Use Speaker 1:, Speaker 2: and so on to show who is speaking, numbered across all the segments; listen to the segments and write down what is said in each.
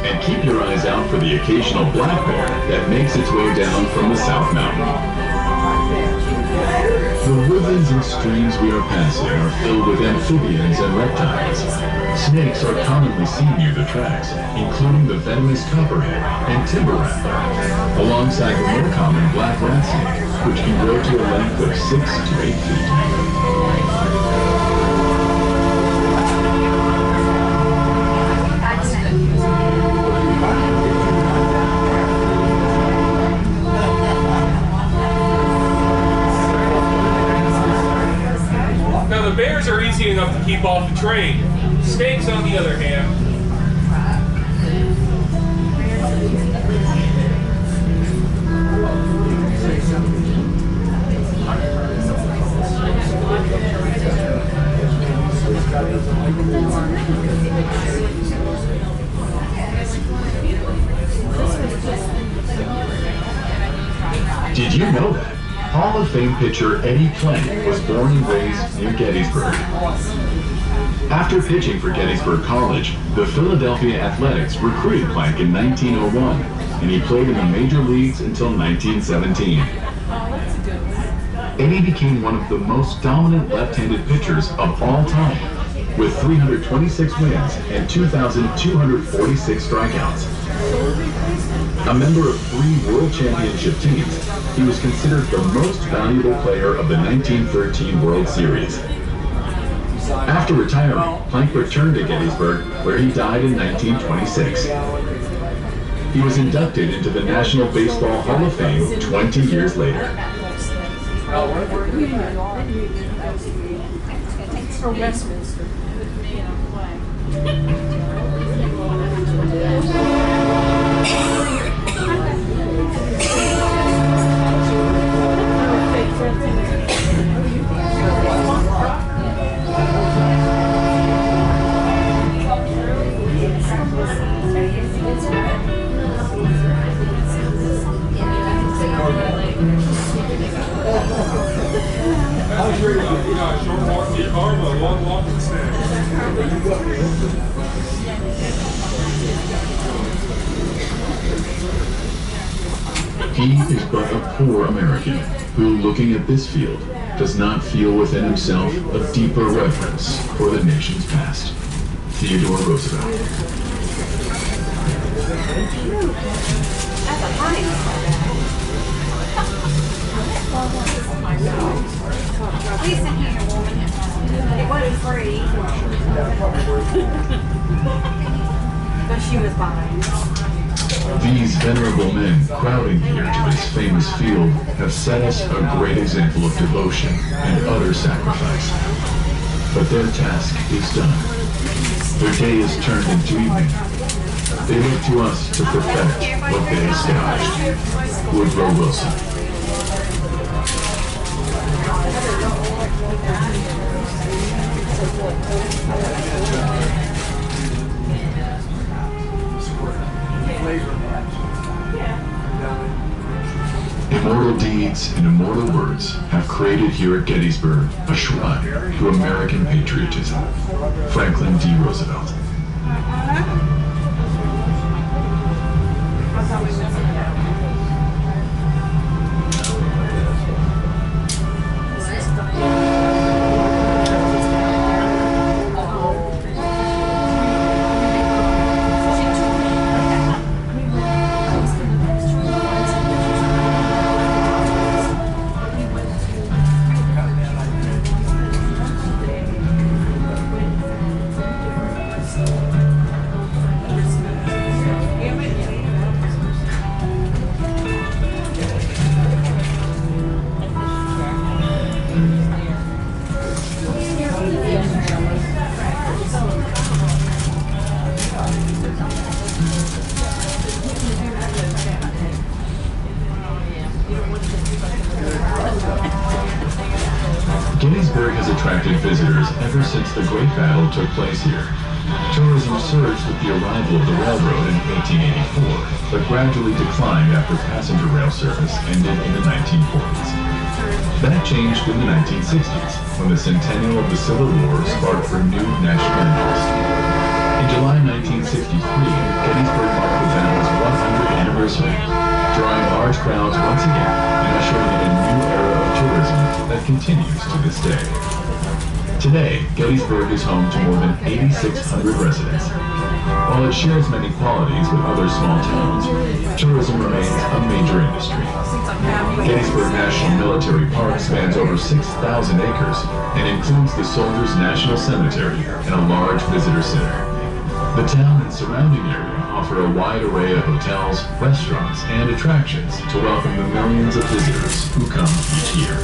Speaker 1: and keep your eyes out for the occasional black bear that makes its way down from the South Mountain. The woodlands and streams we are passing are filled with amphibians and reptiles. Snakes are commonly seen near the tracks, including the venomous copperhead and timber rattler, alongside the more common black rat snake, which can grow to a length of 6 to 8 feet.
Speaker 2: Now the bears are easy enough to keep off the train. Snakes, on the other hand,
Speaker 1: Did you know that? Hall of Fame pitcher Eddie Plank was born and raised near Gettysburg. After pitching for Gettysburg College, the Philadelphia Athletics recruited Plank in 1901, and he played in the major leagues until 1917. Eddie became one of the most dominant left-handed pitchers of all time, with 326 wins and 2,246 strikeouts. A member of 3 World Championship teams, he was considered the most valuable player of the 1913 World Series. After retiring, Plank returned to Gettysburg, where he died in 1926. He was inducted into the National Baseball Hall of Fame 20 years later.
Speaker 3: For Westminster.
Speaker 1: He is but a poor American who, looking at this field, does not feel within himself a deeper reverence for the nation's past. Theodore Roosevelt.
Speaker 3: Listen here, woman. It wasn't free. But she was buying.
Speaker 1: These venerable men crowding here to this famous field have set us a great example of devotion and utter sacrifice. But their task is done. Their day is turned into evening. They look to us to perfect what they established. Woodrow Wilson. Immortal deeds and immortal words have created here at Gettysburg a shrine to American patriotism. Franklin D. Roosevelt. Gettysburg has attracted visitors ever since the Great Battle took place here. Tourism surged with the arrival of the railroad in 1884, but gradually declined after passenger rail service ended in the 1940s. That changed in the 1960s, when the centennial of the Civil War sparked renewed national interest. In July 1963, Gettysburg anniversary, drawing large crowds once again and ushering in a new era of tourism that continues to this day. Today, Gettysburg is home to more than 8,600 residents. While it shares many qualities with other small towns, tourism remains a major industry. Gettysburg National Military Park spans over 6,000 acres and includes the Soldiers' National Cemetery and a large visitor center. The town and surrounding area offer a wide array of hotels, restaurants, and attractions to welcome the millions of visitors who come each year.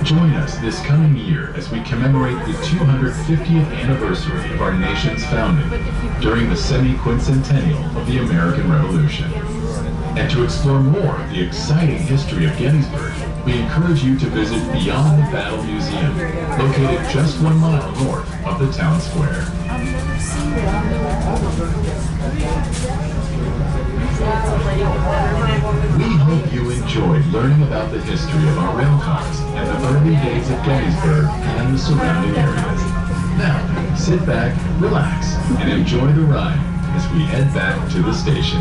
Speaker 1: Join us this coming year as we commemorate the 250th anniversary of our nation's founding during the semi-quincentennial of the American Revolution. And to explore more of the exciting history of Gettysburg, we encourage you to visit Beyond the Battle Museum, located just 1 mile north of the town square. We hope you enjoyed learning about the history of our rail cars and the early days of Gettysburg and the surrounding areas. Now, sit back, relax, and enjoy the ride as we head back to the station.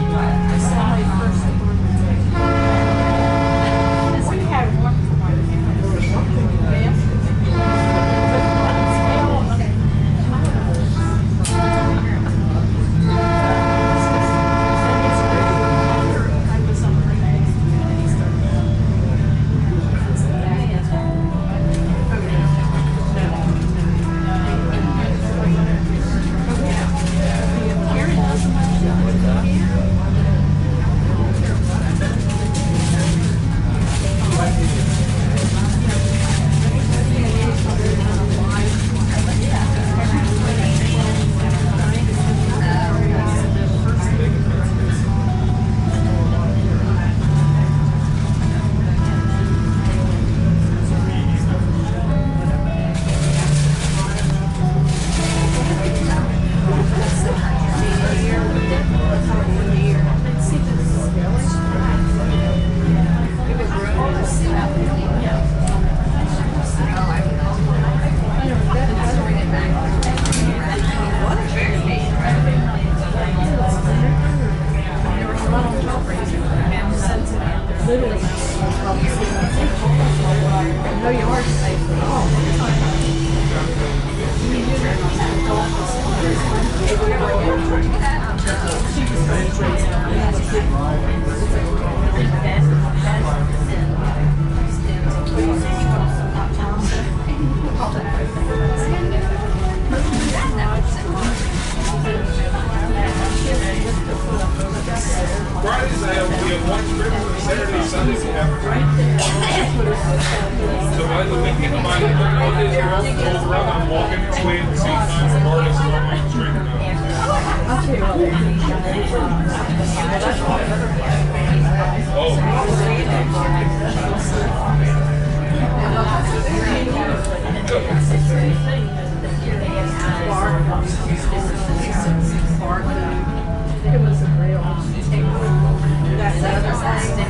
Speaker 2: Fridays we have 1 trip, Saturday, Sunday we have 3. So by the weekend, my Mondays are all go around. I'm walking its way at the same time from artists who I'm straight
Speaker 3: It was a real that's the other side.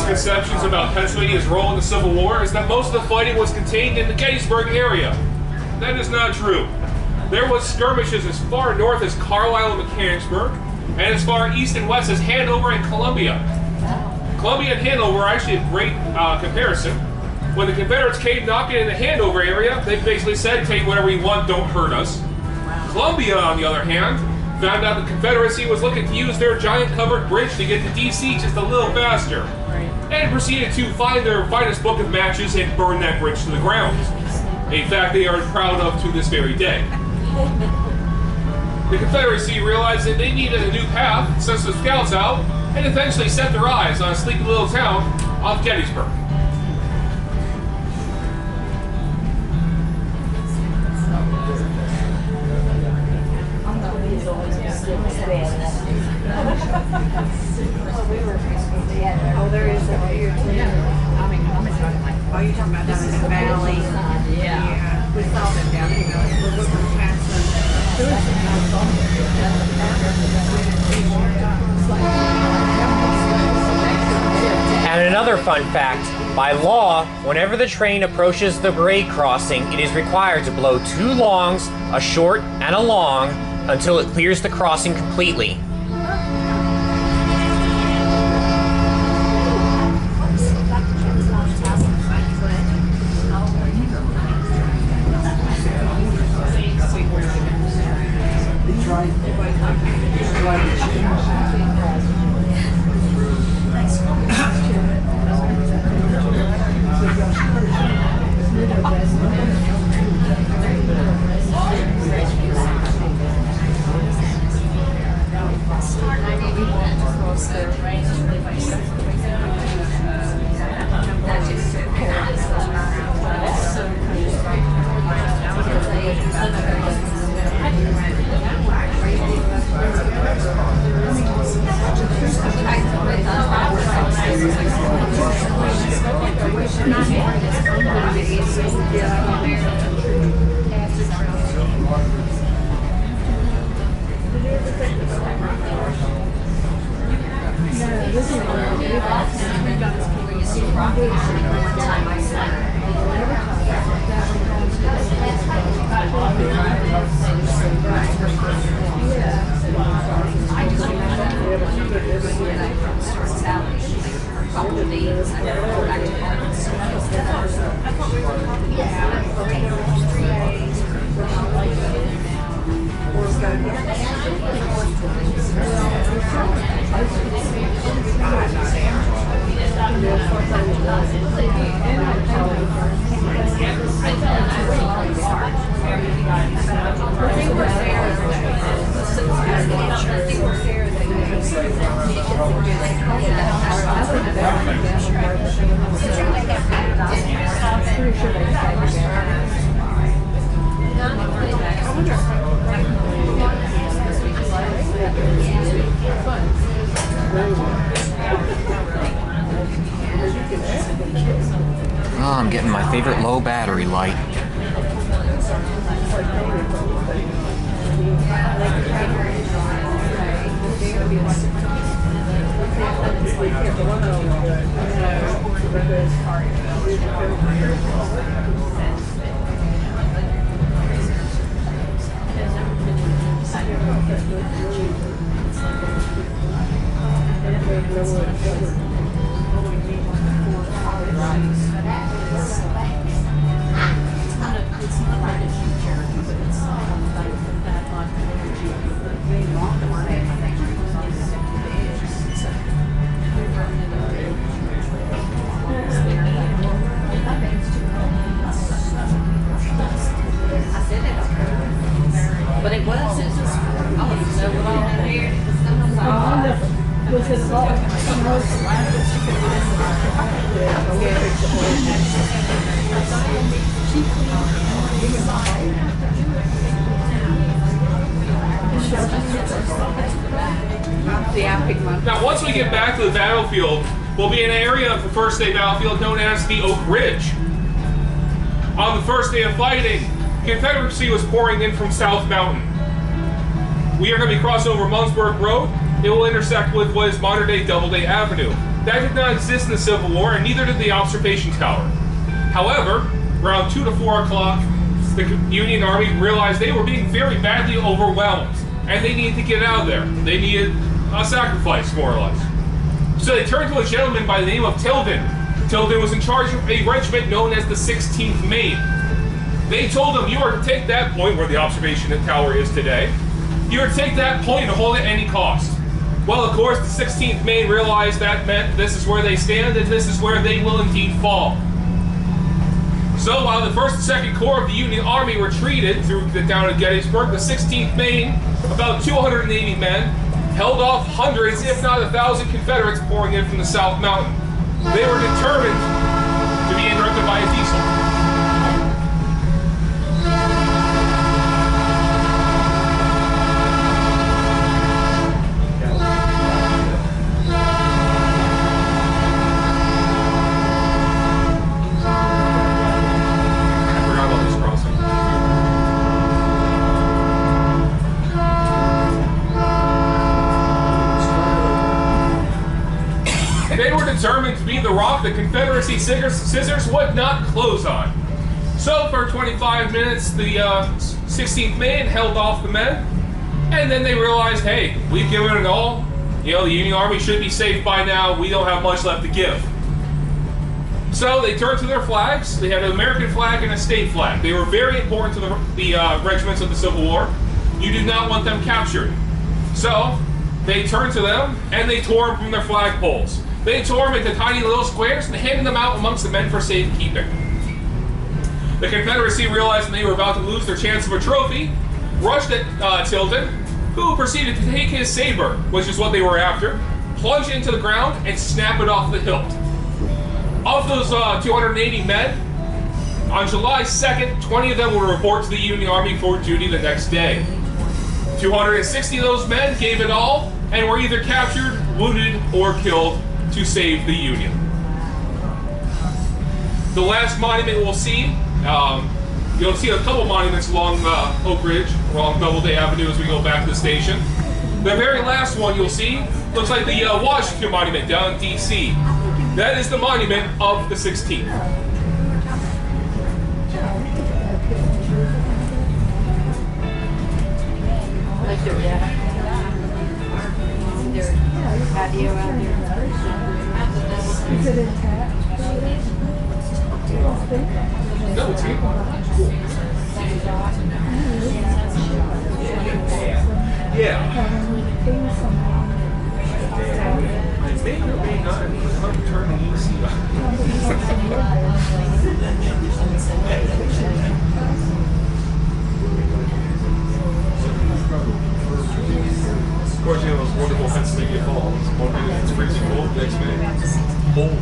Speaker 2: misconceptions about Pennsylvania's role in the Civil War is that most of the fighting was contained in the Gettysburg area. That is not true. There was skirmishes as far north as Carlisle and Mechanicsburg, and as far east and west as Hanover and Columbia. Columbia and Hanover are actually a great comparison. When the Confederates came knocking in the Hanover area, they basically said, take whatever you want, don't hurt us. Columbia, on the other hand, found out the Confederacy was looking to use their giant covered bridge to get to D.C. just a little faster, and proceeded to find their finest book of matches and burn that bridge to the ground. A fact they are proud of to this very day. The Confederacy realized that they needed a new path, sent some scouts out, and eventually set their eyes on a sleepy little town of Gettysburg.
Speaker 3: Oh, there is a here too. Oh, you're talking about down in the valley? Yeah. We saw them down in the valley. We're looking past
Speaker 4: And another fun fact, by law, whenever the train approaches the grade crossing, it is required to blow 2 longs, a short and a long, until it clears the crossing completely.
Speaker 5: Oh, I'm getting my favorite low battery light.
Speaker 3: But it was, it's just, I was so was it all?
Speaker 2: Now, once we get back to the battlefield, we'll be in an area of the first day battlefield known as the Oak Ridge. On the first day of fighting, Confederacy was pouring in from South Mountain. We are going to be crossing over Munnsburg Road. It will intersect with what is modern-day Doubleday Avenue. That did not exist in the Civil War, and neither did the observation tower. However, around 2 to 4 o'clock, the Union Army realized they were being very badly overwhelmed, and they needed to get out of there. They needed a sacrifice, more or less. So they turned to a gentleman by the name of Tilden. Tilden was in charge of a regiment known as the 16th Maine. They told him, you are to take that point where the observation tower is today. You are to take that point and hold it at any cost. Well, of course, the 16th Maine realized that meant this is where they stand and this is where they will indeed fall. So while the 1st and 2nd Corps of the Union Army retreated through the town of Gettysburg, the 16th Maine, about 280 men, held off hundreds, if not 1,000 Confederates pouring in from the South Mountain. They were determined to be interrupted by a diesel. Determined to be the rock the Confederacy scissors would not close on. So for 25 minutes, the 16th Maine held off the men, and then they realized, hey, we've given it all. You know, the Union Army should be safe by now. We don't have much left to give. So they turned to their flags. They had an American flag and a state flag. They were very important to the regiments of the Civil War. You did not want them captured. So they turned to them, and they tore them from their flagpoles. They tore them into tiny little squares and handed them out amongst the men for safekeeping. The Confederacy realized they were about to lose their chance of a trophy, rushed at Tilden, who proceeded to take his saber, which is what they were after, plunge it into the ground, and snap it off the hilt. Of those 280 men, on July 2nd, 20 of them would report to the Union Army for duty the next day. 260 of those men gave it all and were either captured, wounded, or killed to save the Union. The last monument we'll see, you'll see a couple monuments along Oak Ridge, along Doubleday Avenue as we go back to the station. The very last one you'll see looks like the Washington Monument down in D.C. That is the monument of the 16th.
Speaker 3: Like their patio out there.
Speaker 6: Is it intact?
Speaker 2: No, it's here. Cool. Yeah. It may or may not turn the AC on. Of course, you know those wonderful Pennsylvania falls. One minute it's freezing cold, next minute it's cold.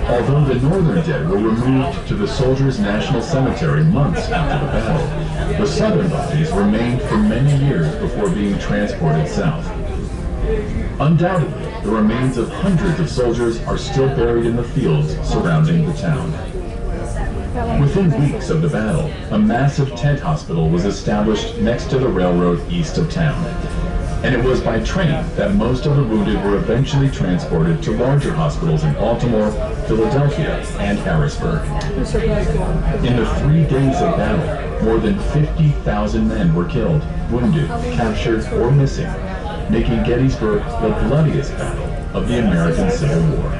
Speaker 1: Although the northern dead were removed to the Soldiers' National Cemetery months after the battle, the southern bodies remained for many years before being transported south. Undoubtedly, the remains of hundreds of soldiers are still buried in the fields surrounding the town. Within weeks of the battle, a massive tent hospital was established next to the railroad east of town. And it was by train that most of the wounded were eventually transported to larger hospitals in Baltimore, Philadelphia, and Harrisburg. In the 3 days of battle, more than 50,000 men were killed, wounded, captured, or missing, making Gettysburg the bloodiest battle of the American Civil War.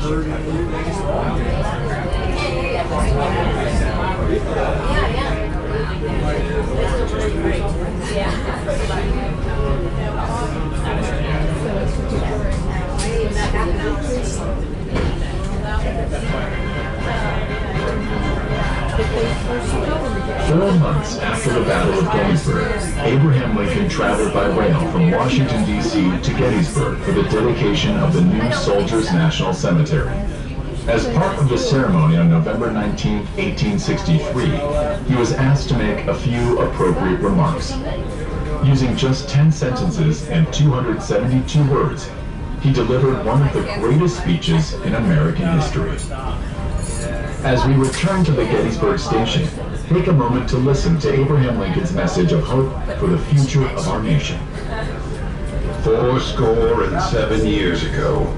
Speaker 1: 4 months after the Battle of Gettysburg, Abraham Lincoln traveled by rail from Washington, D.C. to Gettysburg for the dedication of the new Soldiers' National Cemetery. As part of the ceremony on November 19, 1863, he was asked to make a few appropriate remarks. Using just 10 sentences and 272 words, he delivered one of the greatest speeches in American history. As we return to the Gettysburg station, take a moment to listen to Abraham Lincoln's message of hope for the future of our nation.
Speaker 7: 77 years ago,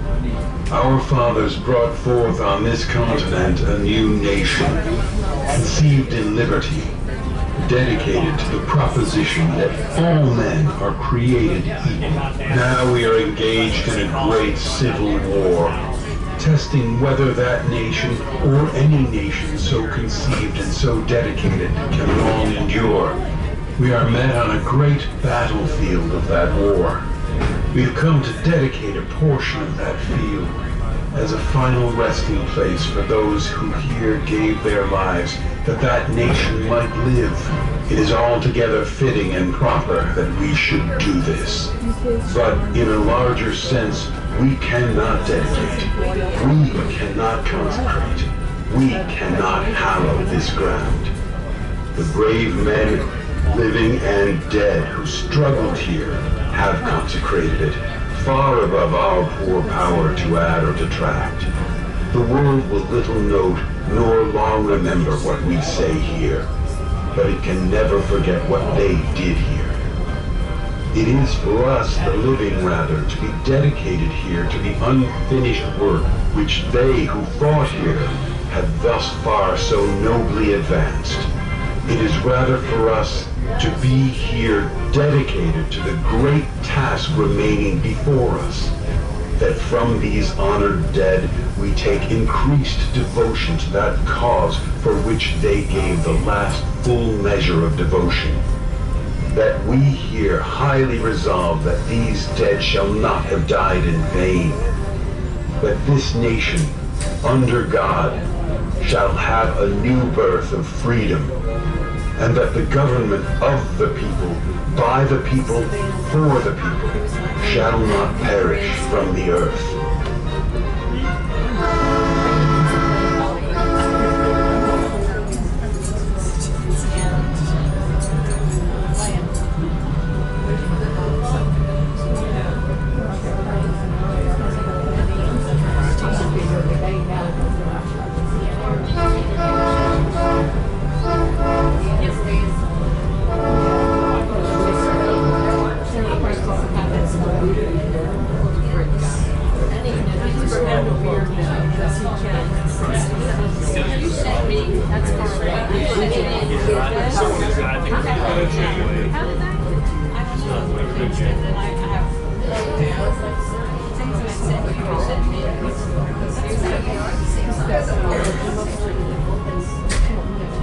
Speaker 7: our fathers brought forth on this continent a new nation, conceived in liberty, dedicated to the proposition that all men are created equal. Now we are engaged in a great civil war, testing whether that nation or any nation so conceived and so dedicated can long endure. We are met on a great battlefield of that war. We've come to dedicate a portion of that field as a final resting place for those who here gave their lives that that nation might live. It is altogether fitting and proper that we should do this. But in a larger sense, we cannot dedicate, we cannot consecrate, we cannot hallow this ground. The brave men, living and dead, who struggled here, have consecrated it, far above our poor power to add or detract. The world will little note nor long remember what we say here, but it can never forget what they did here. It is for us, the living rather, to be dedicated here to the unfinished work which they who fought here have thus far so nobly advanced. It is rather for us to be here dedicated to the great task remaining before us, that from these honored dead we take increased devotion to that cause for which they gave the last full measure of devotion. That we here highly resolve that these dead shall not have died in vain, that this nation, under God, shall have a new birth of freedom, and that the government of the people, by the people, for the people, shall not perish from the earth.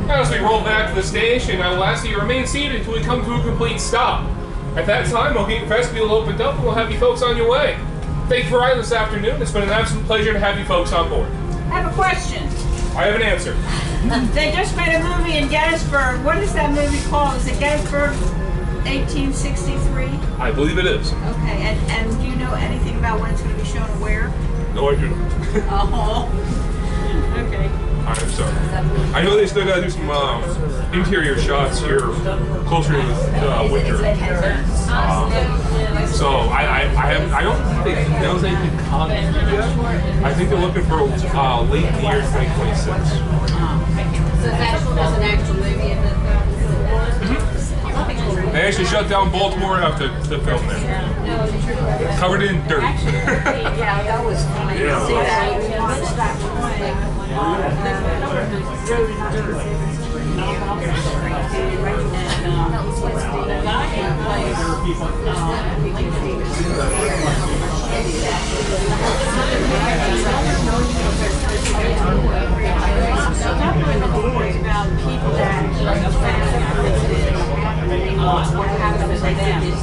Speaker 2: As we roll back to the station, I will ask that you remain seated until we come to a complete stop. At that time, our gate vestibule opened up and we'll have you folks on your way. Thank you for riding this afternoon. It's been an absolute pleasure to have you folks on board.
Speaker 3: I have a question.
Speaker 2: I have an answer.
Speaker 3: They just made a movie in Gettysburg. What is that movie called? Is it Gettysburg 1863?
Speaker 2: I believe it is.
Speaker 3: Okay, and do you know anything about when it's going to be shown and where?
Speaker 2: No, I do not.
Speaker 3: Oh, okay.
Speaker 2: I'm sorry. I know they still gotta do some interior shots here closer to the winter. So I don't think they announced anything concrete yet. I think they're looking for late in the year 2026.
Speaker 3: So that's an actual movie in the
Speaker 2: They actually shut down Baltimore after the film there. Covered in dirt.
Speaker 3: yeah, that was funny.
Speaker 2: Yeah.
Speaker 3: See that?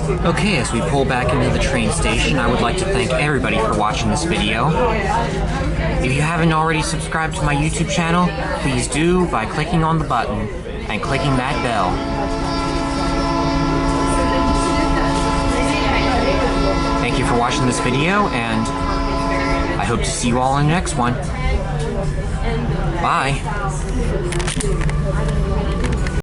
Speaker 5: Okay, as we pull back into the train station, I would like to thank everybody for watching this video. If you haven't already subscribed to my YouTube channel, please do by clicking on the button and clicking that bell. Thank you for watching this video, and I hope to see you all in the next one. Bye.